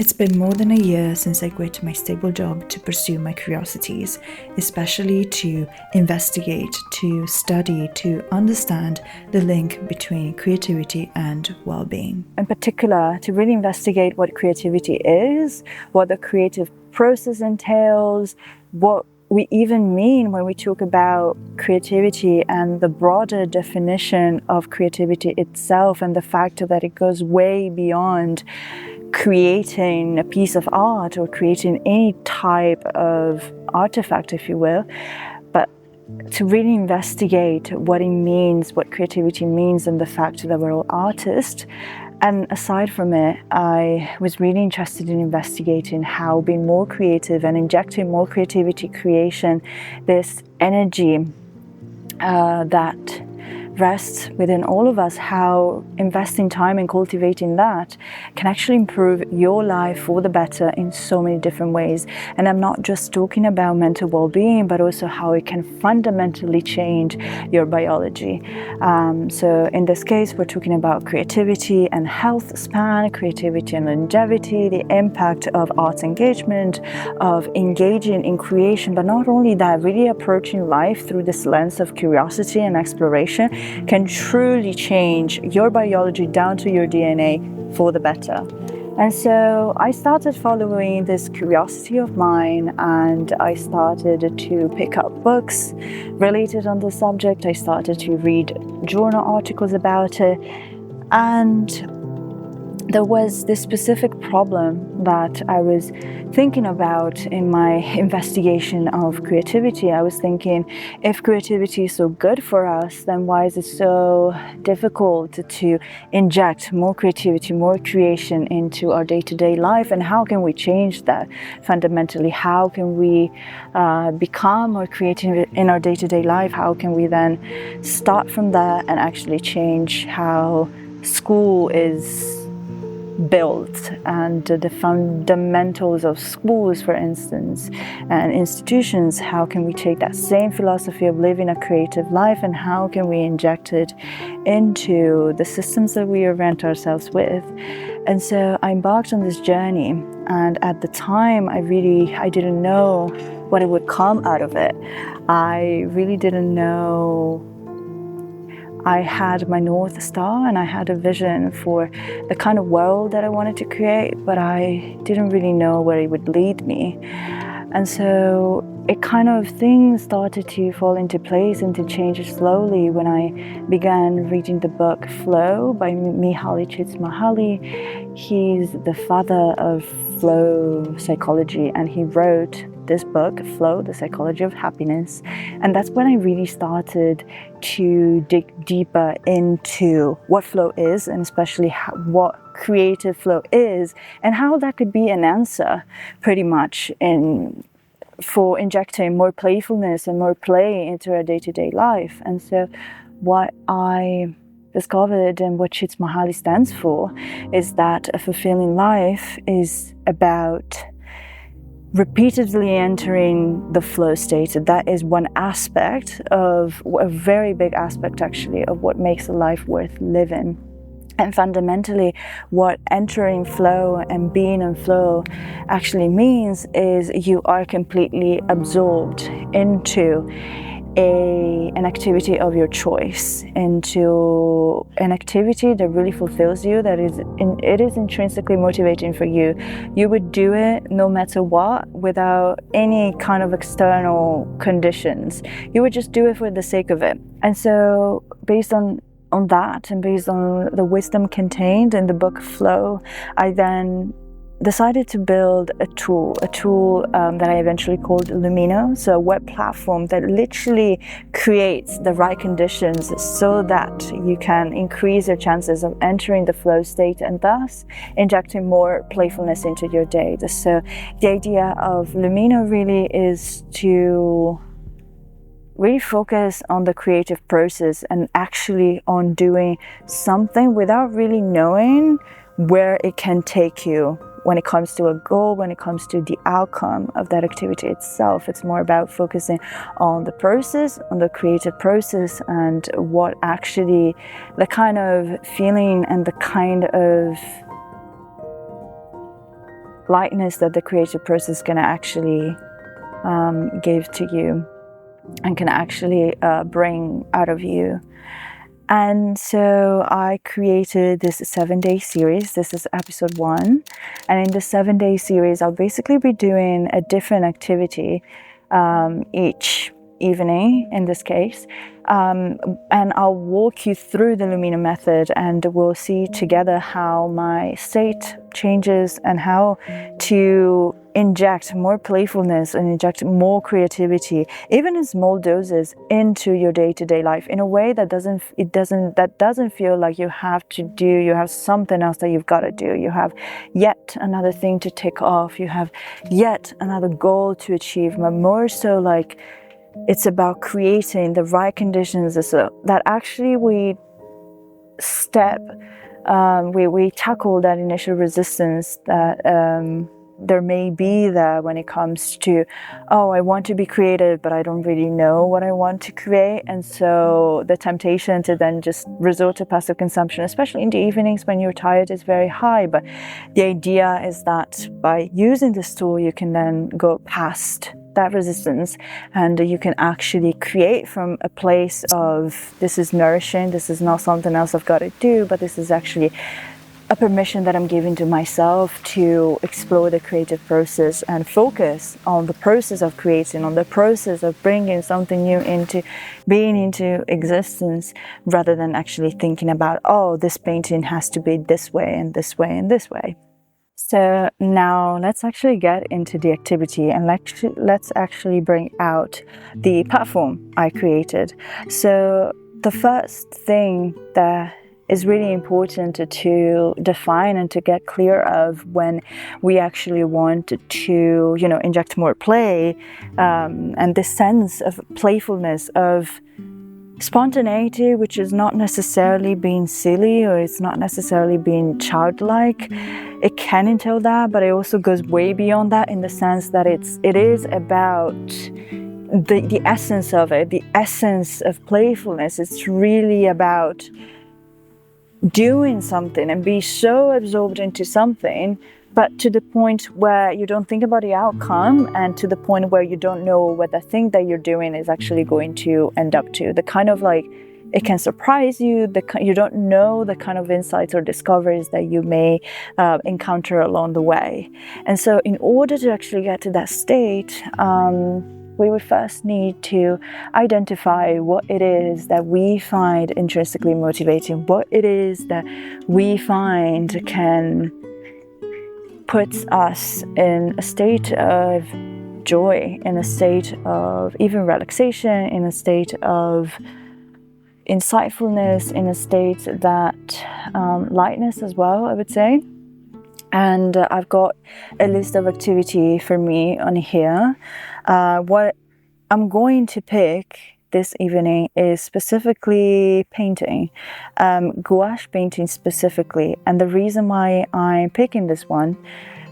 It's been more than a year since I quit my stable job to pursue my curiosities, especially to investigate, to study, to understand the link between creativity and well-being. In particular, to really investigate what creativity is, what the creative process entails, what we even mean when we talk about creativity and the broader definition of creativity itself, and the fact that it goes way beyond creating a piece of art or creating any type of artifact, if you will, but to really investigate what it means, what creativity means, and the fact that we're all artists. And aside from it, I was really interested in investigating how being more creative and injecting more creativity creation, this energy that rests within all of us, how investing time in cultivating that can actually improve your life for the better in so many different ways. And I'm not just talking about mental well-being, but also how it can fundamentally change your biology. So in this case, we're talking about creativity and health span, creativity and longevity, the impact of arts engagement, of engaging in creation, but not only that, really approaching life through this lens of curiosity and exploration can truly change your biology down to your DNA for the better. And so I started following this curiosity of mine, and I started to pick up books related on the subject. I started to read journal articles about it, and there was this specific problem that I was thinking about in my investigation of creativity. I was thinking, if creativity is so good for us, then why is it so difficult to inject more creativity, more creation into our day-to-day life? And how can we change that fundamentally? How can we become more creative in our day-to-day life? How can we then start from that and actually change how school is built and the fundamentals of schools, for instance, and institutions? How can we take that same philosophy of living a creative life, and how can we inject it into the systems that we orient ourselves with? And so I embarked on this journey, and at the time I didn't know what it would come out of it. I really didn't know. I had my North Star and I had a vision for the kind of world that I wanted to create, but I didn't really know where it would lead me. And so things started to fall into place and to change slowly when I began reading the book Flow by Mihaly Csikszentmihalyi. He's the father of flow psychology, and he wrote this book, Flow, The Psychology of Happiness. And that's when I really started to dig deeper into what flow is, and especially what creative flow is, and how that could be an answer pretty much for injecting more playfulness and more play into our day-to-day life. And so what I discovered and what Csikszentmihalyi stands for is that a fulfilling life is about repeatedly entering the flow state. That is one aspect of a very big aspect, actually, of what makes a life worth living. And fundamentally, what entering flow and being in flow actually means is you are completely absorbed into an activity of your choice, into an activity that really fulfills you, it is intrinsically motivating for you. You would do it no matter what, without any kind of external conditions. You would just do it for the sake of it. And so based on that, and based on the wisdom contained in the book Flow, I then decided to build a tool that I eventually called Lumino. So a web platform that literally creates the right conditions so that you can increase your chances of entering the flow state and thus injecting more playfulness into your day. So the idea of Lumino really is to really focus on the creative process and actually on doing something without really knowing where it can take you when it comes to a goal, when it comes to the outcome of that activity itself. It's more about focusing on the process, on the creative process, and what actually the kind of feeling and the kind of lightness that the creative process can actually give to you and can actually bring out of you. And so I created this 7-day series. This is episode 1. And in the 7-day series, I'll basically be doing a different activity each evening in this case. And I'll walk you through the Lumino method, and we'll see together how my state changes and how to inject more playfulness and inject more creativity, even in small doses, into your day-to-day life in a way that doesn't feel like you have something else that you've got to do. You have yet another thing to tick off. You have yet another goal to achieve, but more so like it's about creating the right conditions so that actually we tackle that initial resistance that there may be there when it comes to, oh, I want to be creative, but I don't really know what I want to create. And so the temptation to then just resort to passive consumption, especially in the evenings when you're tired, is very high. But the idea is that by using this tool, you can then go past that resistance, and you can actually create from a place of, this is nourishing, this is not something else I've got to do, but this is actually a permission that I'm giving to myself to explore the creative process and focus on the process of creating, on the process of bringing something new into existence, rather than actually thinking about, oh, this painting has to be this way and this way and this way. So now let's actually get into the activity, and let's actually bring out the platform I created. So the first thing that is really important to define and to get clear of when we actually want to, inject more play, and this sense of playfulness, of spontaneity, which is not necessarily being silly, or it's not necessarily being childlike. It can entail that, but it also goes way beyond that, in the sense that it is about the essence of it, the essence of playfulness. It's really about doing something and be so absorbed into something, but to the point where you don't think about the outcome, and to the point where you don't know what the thing that you're doing is actually going to end up to. The kind of like, it can surprise you, you don't know the kind of insights or discoveries that you may encounter along the way. And so in order to actually get to that state, we would first need to identify what it is that we find intrinsically motivating, what it is that we find can put us in a state of joy, in a state of even relaxation, in a state of insightfulness, in a state that lightness as well, I would say. And I've got a list of activity for me on here. What I'm going to pick this evening is specifically painting, gouache painting specifically. And the reason why I'm picking this one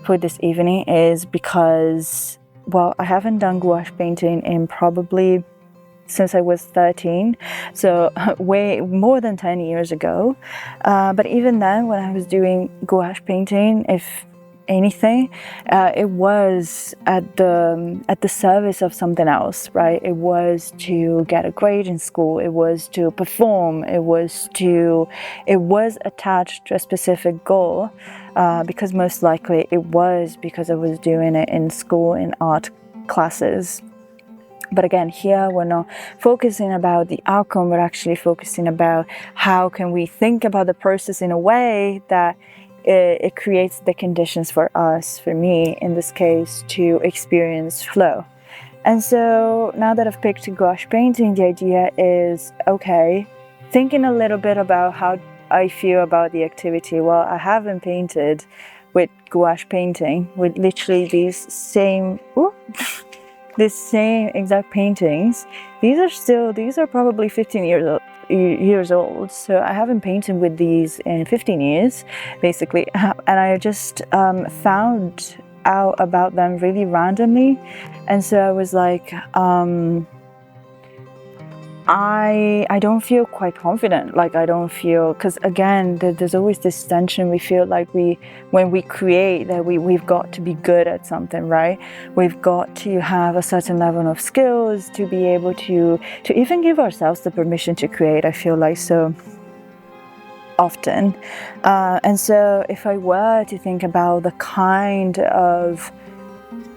for this evening is because, well, I haven't done gouache painting in probably since I was 13, so way more than 10 years ago. But even then, when I was doing gouache painting, if anything, it was at the service of something else, right? It was to get a grade in school, it was to perform, it was attached to a specific goal, because most likely it was because I was doing it in school in art classes. But again, here we're not focusing about the outcome, we're actually focusing about how can we think about the process in a way that it creates the conditions for us, for me in this case, to experience flow. And so now that I've picked gouache painting, the idea is, okay, thinking a little bit about how I feel about the activity. Well, I haven't painted with gouache painting, with literally these same exact paintings. These are probably 15 years old, so I haven't painted with these in 15 years basically, and I just found out about them really randomly. And so I was like, I don't feel quite confident. Like I don't feel, because again, there's always this tension. We feel like when we create, that we've got to be good at something, right? We've got to have a certain level of skills to be able to even give ourselves the permission to create. I feel like so often. And so if I were to think about the kind of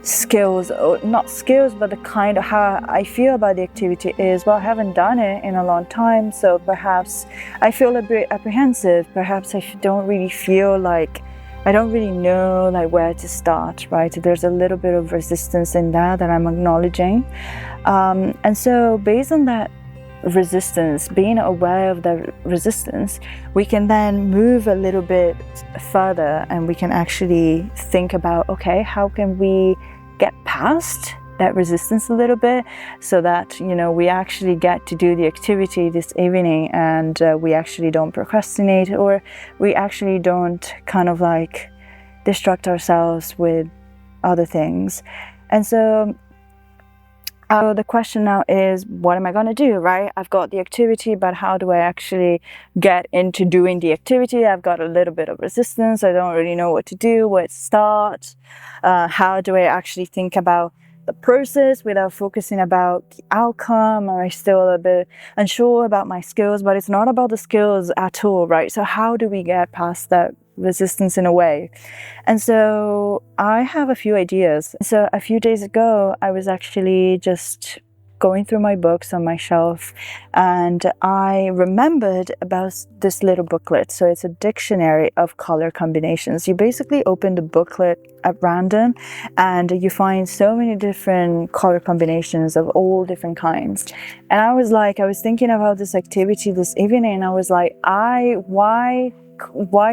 skills, or not skills, but the kind of how I feel about the activity is, well, I haven't done it in a long time, so perhaps I feel a bit apprehensive. Perhaps I don't really feel like, I don't really know like where to start, right? There's a little bit of resistance in that I'm acknowledging. And so based on that resistance, being aware of the resistance, we can then move a little bit further and we can actually think about, okay, how can we get past that resistance a little bit so that, you know, we actually get to do the activity this evening and we actually don't procrastinate, or we actually don't kind of like distract ourselves with other things. And so the question now is, what am I going to do, right? I've got the activity, but how do I actually get into doing the activity? I've got a little bit of resistance. I don't really know what to do, where to start. How do I actually think about the process without focusing about the outcome? Am I still a bit unsure about my skills? But it's not about the skills at all, right? So how do we get past that resistance in a way? And so I have a few ideas. So a few days ago, I was actually just going through my books on my shelf, and I remembered about this little booklet. So it's a dictionary of color combinations. You basically open the booklet at random and you find so many different color combinations of all different kinds. And I was thinking about this activity this evening, and I was like, why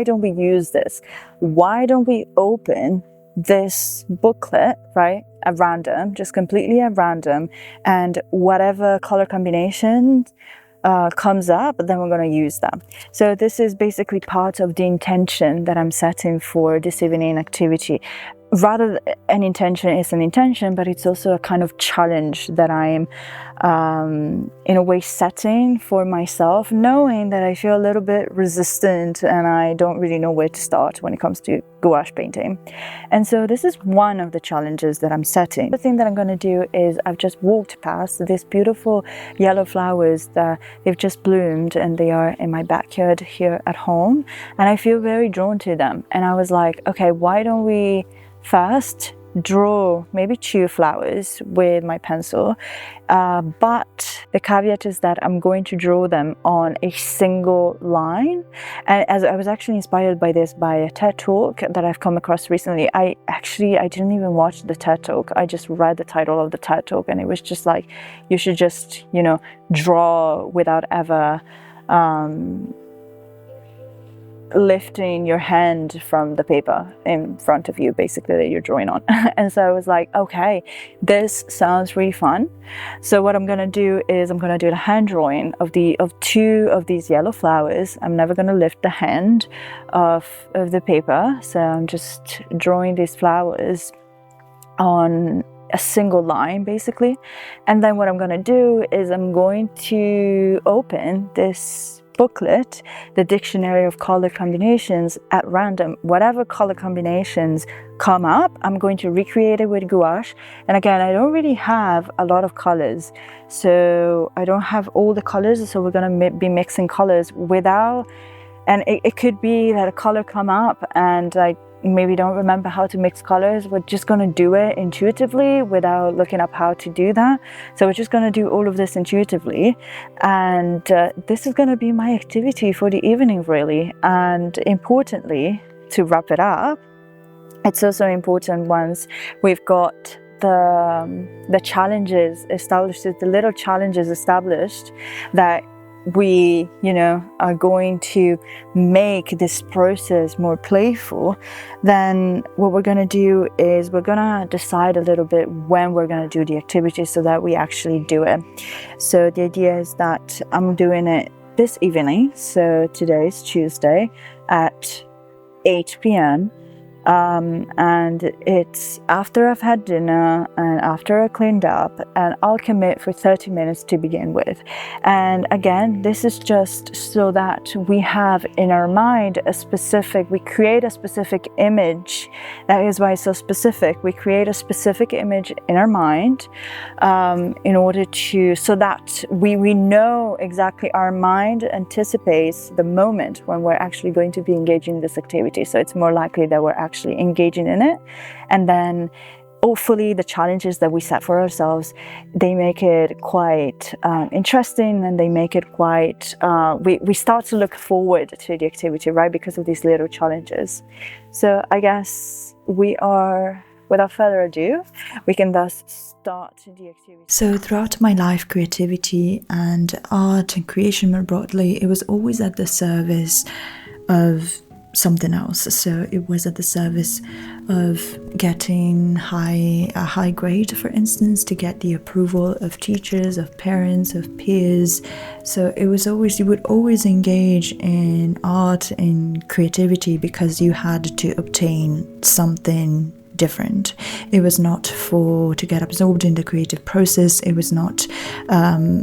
don't we use this? Why don't we open this booklet, right, at random, just completely at random, and whatever color combination comes up, then we're going to use them. So this is basically part of the intention that I'm setting for this evening activity. Rather, an intention is an intention, but it's also a kind of challenge that I'm in a way setting for myself, knowing that I feel a little bit resistant and I don't really know where to start when it comes to gouache painting. And so this is one of the challenges that I'm setting. The thing that I'm going to do is, I've just walked past these beautiful yellow flowers that they've just bloomed, and they are in my backyard here at home, and I feel very drawn to them. And I was like, okay, why don't we first draw maybe 2 flowers with my pencil, but the caveat is that I'm going to draw them on a single line. And as I was actually inspired by this by a TED talk that I've come across recently. I didn't even watch the TED talk. I just read the title of the TED talk, and it was just like, you should just, you know, draw without ever lifting your hand from the paper in front of you, basically, that you're drawing on. And so I was like, okay, this sounds really fun. So what I'm gonna do is, I'm gonna do a hand drawing of 2 of these yellow flowers. I'm never gonna lift the hand of the paper, so I'm just drawing these flowers on a single line, basically. And then what I'm gonna do is, I'm going to open this booklet, the dictionary of color combinations, at random. Whatever color combinations come up, I'm going to recreate it with gouache. And again, I don't really have a lot of colors, so I don't have all the colors, so we're going to be mixing colors without, and it could be that a color come up and I maybe don't remember how to mix colors. We're just going to do it intuitively without looking up how to do that. So we're just going to do all of this intuitively, and this is going to be my activity for the evening, really. And importantly, to wrap it up, it's also important, once we've got the challenges established, the little challenges established, that we, you know, are going to make this process more playful, then what we're going to do is, we're going to decide a little bit when we're going to do the activity so that we actually do it. So the idea is that I'm doing it this evening. So today is Tuesday at 8 p.m. And it's after I've had dinner and after I cleaned up, and I'll commit for 30 minutes to begin with. And again, this is just so that we have in our mind we create a specific image. That is why it's so specific. We create a specific image in our mind in order to, so that we know exactly, our mind anticipates the moment when we're actually going to be engaging in this activity. So it's more likely that we're actually engaging in it. And then hopefully the challenges that we set for ourselves, they make it quite interesting, and they make it quite, we start to look forward to the activity, right? Because of these little challenges. So I guess without further ado, we can thus start the activity. So throughout my life, creativity and art and creation more broadly, it was always at the service of something else. So it was at the service of getting a high grade, for instance, to get the approval of teachers, of parents, of peers. So it was always, you would always engage in art and creativity because you had to obtain something different. It was not to get absorbed in the creative process. It was not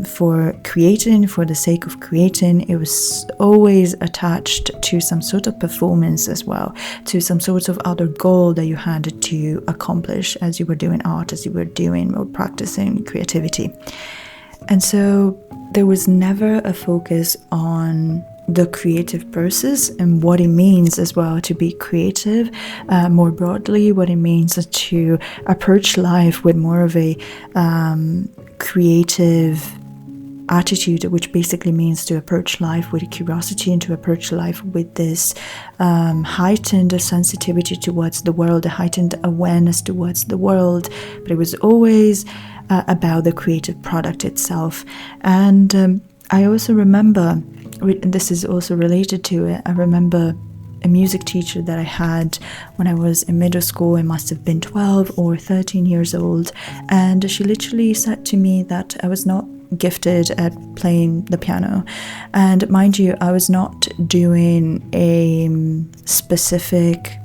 for creating for the sake of creating. It was always attached to some sort of performance as well, to some sort of other goal that you had to accomplish as you were doing art, as you were doing or practicing creativity. And so there was never a focus on the creative process and what it means as well to be creative, more broadly, what it means to approach life with more of a creative attitude, which basically means to approach life with curiosity and to approach life with this heightened sensitivity towards the world, a heightened awareness towards the world. But it was always about the creative product itself. And I also remember, this is also related to it, I remember a music teacher that I had when I was in middle school. I must have been 12 or 13 years old, and she literally said to me that I was not gifted at playing the piano. And mind you, I was not doing a specific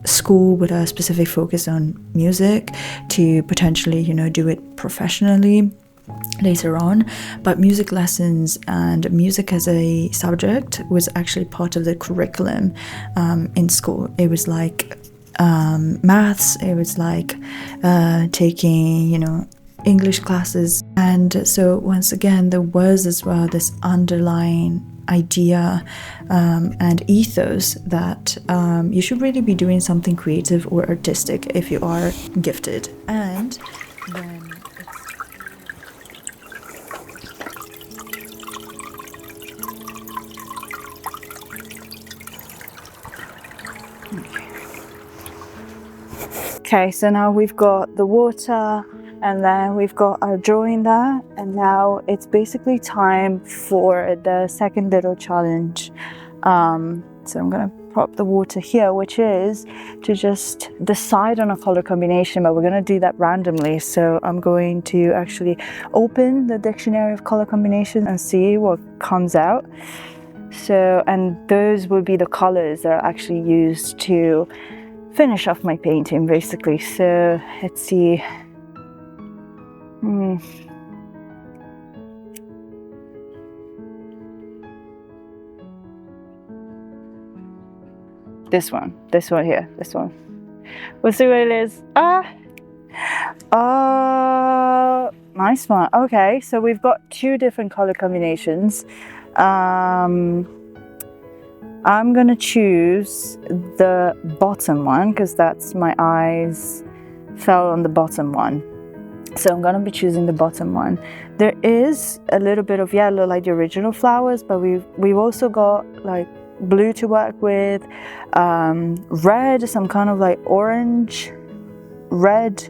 school with a specific focus on music to potentially, do it professionally later on, but music lessons and music as a subject was actually part of the curriculum in school. It was like maths, it was like taking, English classes. And so once again, there was as well this underlying idea and ethos that you should really be doing something creative or artistic if you are gifted. And then Okay, so now we've got the water, and then we've got our drawing there, and now it's basically time for the second little challenge. So I'm gonna prop the water here, which is to just decide on a color combination, but we're gonna do that randomly. So I'm going to actually open the dictionary of color combinations and see what comes out. So, and those will be the colors that are actually used to finish off my painting, basically. So let's see. This one here, this one. We'll see what it is. Nice one. Okay, so we've got two different color combinations. I'm gonna choose the bottom one because that's my eyes fell on the bottom one. So I'm gonna be choosing the bottom one. There is a little bit of yellow like the original flowers, but we've also got like blue to work with, red, some kind of like orange, red,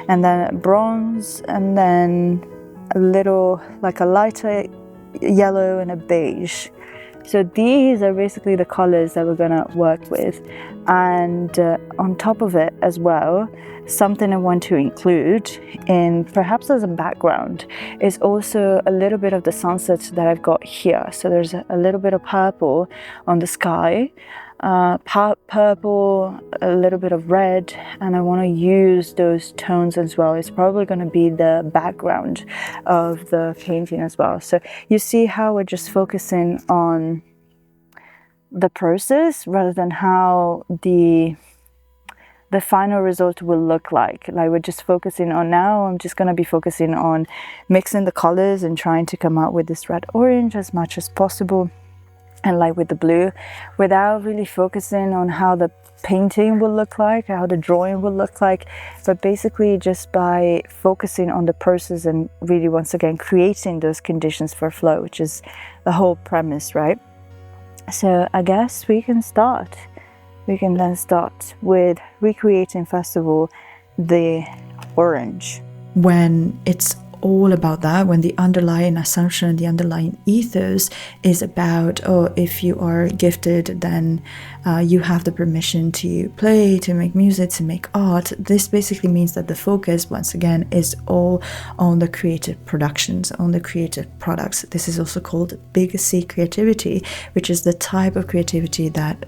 and then bronze, and then a little like a lighter yellow and a beige. So these are basically the colors that we're gonna work with. And on top of it as well, something I want to include in perhaps as a background is also a little bit of the sunset that I've got here. So there's a little bit of purple on the sky. purple, a little bit of red, and I want to use those tones as well. It's probably going to be the background of the painting as well. So you see how we're just focusing on the process rather than how the final result will look like we're just focusing on. Now I'm just going to be focusing on mixing the colors and trying to come out with this red orange as much as possible, and like with the blue, without really focusing on how the painting will look like, how the drawing will look like, but basically just by focusing on the process and really once again creating those conditions for flow, which is the whole premise, right? So I guess we can start. We can then start with recreating, first of all, the orange. When it's all about that, when the underlying assumption, the underlying ethos is about, oh, if you are gifted, then you have the permission to play, to make music, to make art. This basically means that the focus, once again, is all on the creative productions, on the creative products. This is also called big C creativity, which is the type of creativity that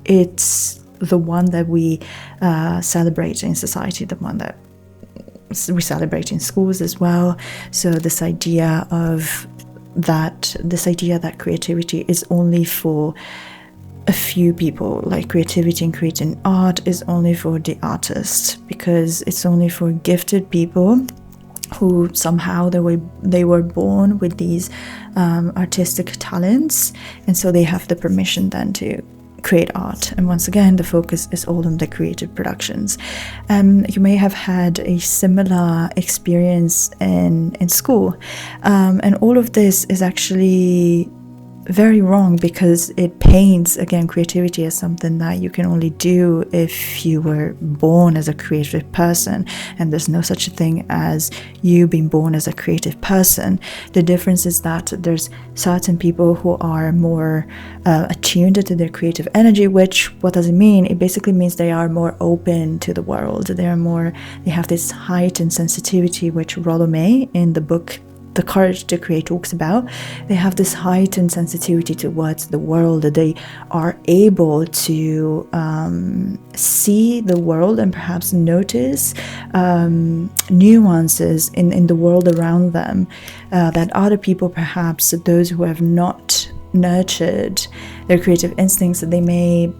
it's the one that we celebrate in society, the one that we celebrate in schools as well. So this idea that creativity is only for a few people, like creativity in creating art is only for the artists, because it's only for gifted people who somehow they were born with these artistic talents, and so they have the permission then to create art. And once again, the focus is all on the creative productions. You may have had a similar experience in school, and all of this is actually very wrong, because it paints, again, creativity as something that you can only do if you were born as a creative person, and there's no such a thing as you being born as a creative person. The difference is that there's certain people who are more attuned to their creative energy, which, what does it mean? It basically means they are more open to the world. They have this heightened sensitivity, which Rollo May in the book The Courage to Create talks about. They have this heightened sensitivity towards the world, that they are able to see the world and perhaps notice nuances in the world around them that other people, perhaps those who have not nurtured their creative instincts, that they may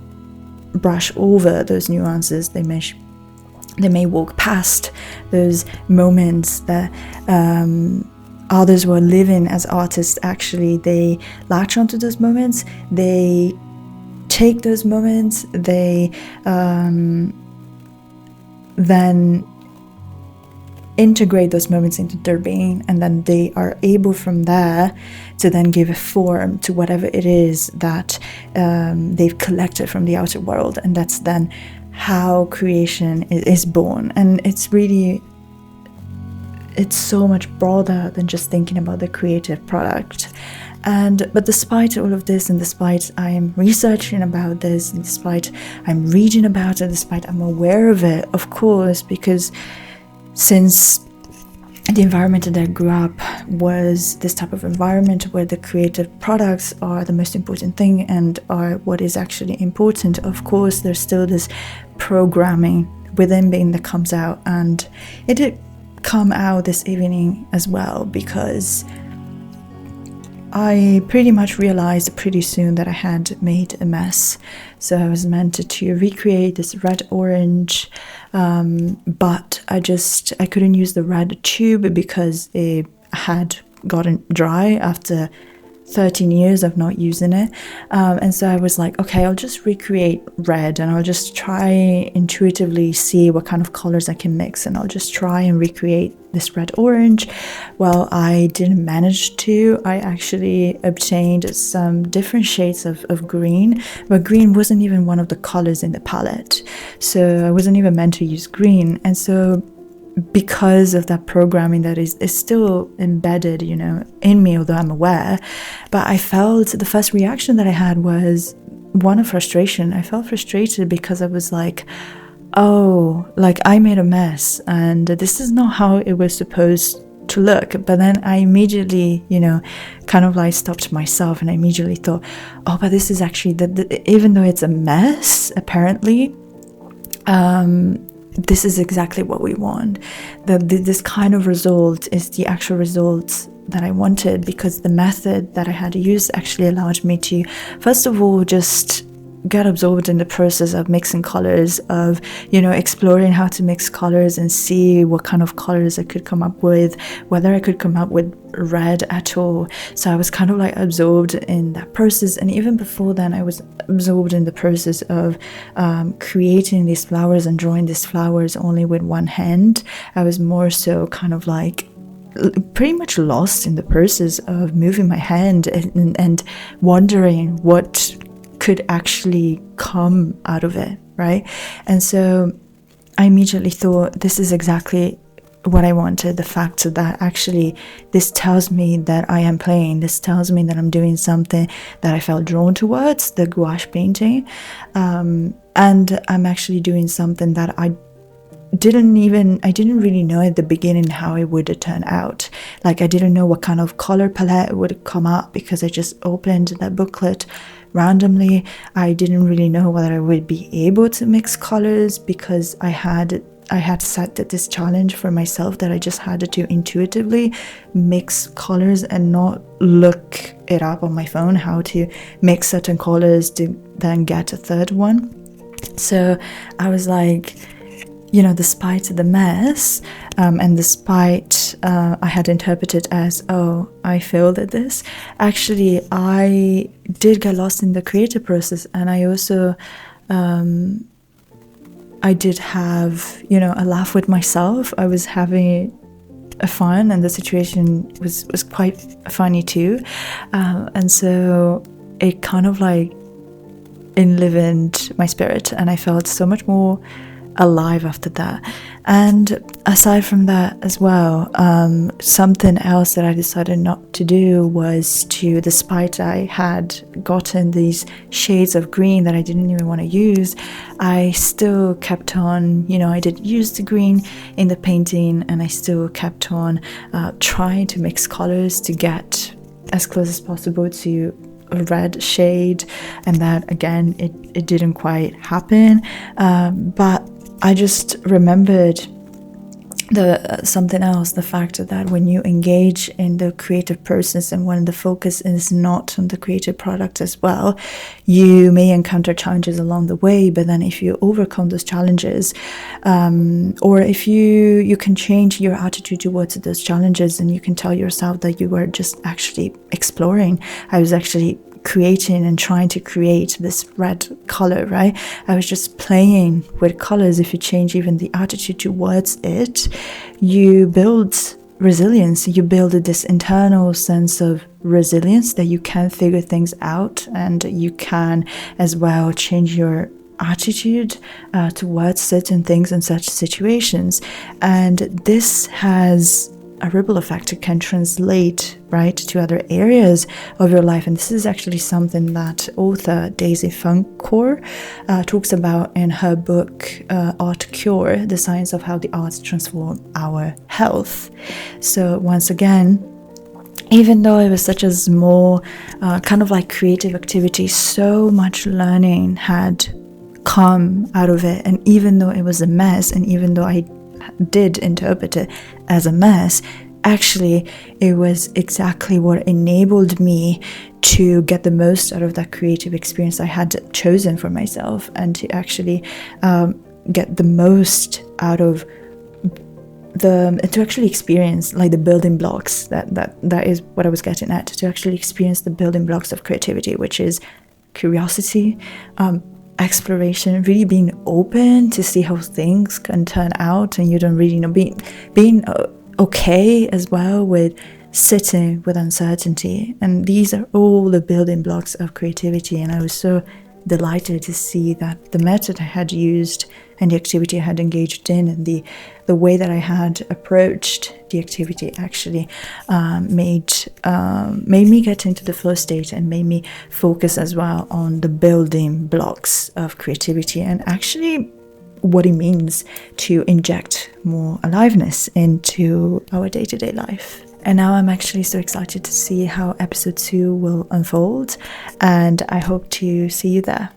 brush over those nuances. They may walk past those moments that others who are living as artists, actually, they latch onto those moments, they take those moments, they then integrate those moments into their being, and then they are able from there to then give a form to whatever it is that they've collected from the outer world. And that's then how creation is born. And it's so much broader than just thinking about the creative product. But despite all of this, and despite I'm researching about this, and despite I'm reading about it, despite I'm aware of it, of course, because since the environment that I grew up was this type of environment where the creative products are the most important thing and are what is actually important, of course, there's still this programming within me that comes out. And it did come out this evening as well, because I pretty much realized pretty soon that I had made a mess. So I was meant to recreate this red orange, but I couldn't use the red tube because it had gotten dry after 13 years of not using it. And so I was like, okay, I'll just recreate red, and I'll just try intuitively see what kind of colors I can mix, and I'll just try and recreate this red orange. Well, I didn't manage to. I actually obtained some different shades of green, but green wasn't even one of the colors in the palette. So I wasn't even meant to use green. And so because of that programming that is still embedded, in me, although I'm aware, but I felt the first reaction that I had was one of frustration. I felt frustrated because I was like, oh, like I made a mess, and this is not how it was supposed to look. But then I immediately, kind of like stopped myself, and I immediately thought, oh, but this is actually even though it's a mess, apparently, this is exactly what we want. This kind of result is the actual results that I wanted, because the method that I had used actually allowed me to, first of all, just get absorbed in the process of mixing colors, of exploring how to mix colors and see what kind of colors I could come up with, whether I could come up with red at all. So I was kind of like absorbed in that process. And even before then, I was absorbed in the process of creating these flowers and drawing these flowers only with one hand. I was more so kind of like pretty much lost in the process of moving my hand and wondering what could actually come out of it, right? And so I immediately thought, this is exactly what I wanted. The fact that actually this tells me that I am playing, this tells me that I'm doing something that I felt drawn towards, the gouache painting, and I'm actually doing something that I didn't really know at the beginning how it would turn out. Like, I didn't know what kind of color palette would come up, because I just opened that booklet randomly. I didn't really know whether I would be able to mix colors, because I had set this challenge for myself that I just had to intuitively mix colors and not look it up on my phone, how to mix certain colors to then get a third one. So I was like, despite the mess, and despite I had interpreted as, oh, I failed at this, actually I did get lost in the creative process. And I also I did have a laugh with myself. I was having a fun, and the situation was quite funny too, and so it kind of like enlivened my spirit, and I felt so much more alive after that. And aside from that as well, something else that I decided not to do was to, despite I had gotten these shades of green that I didn't even want to use, I still kept on, I did use the green in the painting, and I still kept on trying to mix colors to get as close as possible to a red shade, and that again it didn't quite happen, but I just remembered something else, the fact that when you engage in the creative process and when the focus is not on the creative product as well, you may encounter challenges along the way, but then if you overcome those challenges, or if you can change your attitude towards those challenges, and you can tell yourself that you were just actually exploring. I was actually creating and trying to create this red color, right? I was just playing with colors. If you change even the attitude towards it, you build resilience. You build this internal sense of resilience that you can figure things out, and you can as well change your attitude towards certain things and such situations. And this has a ripple effect. It can translate right to other areas of your life, and this is actually something that author Daisy Funcourt talks about in her book Art Cure: The Science of How the Arts Transform Our Health. So once again, even though it was such a small kind of like creative activity, so much learning had come out of it. And even though it was a mess, and even though I did interpret it as a mess, actually it was exactly what enabled me to get the most out of that creative experience I had chosen for myself, and to actually get the most out of to actually experience like the building blocks. That is what I was getting at, to actually experience the building blocks of creativity, which is curiosity, exploration, really being open to see how things can turn out, and you don't really know, being okay as well with sitting with uncertainty. And these are all the building blocks of creativity. And I was so delighted to see that the method I had used and the activity I had engaged in, and the way that I had approached the activity actually made me get into the flow state, and made me focus as well on the building blocks of creativity. And actually what it means to inject more aliveness into our day-to-day life. And now I'm actually so excited to see how episode 2 will unfold, and I hope to see you there.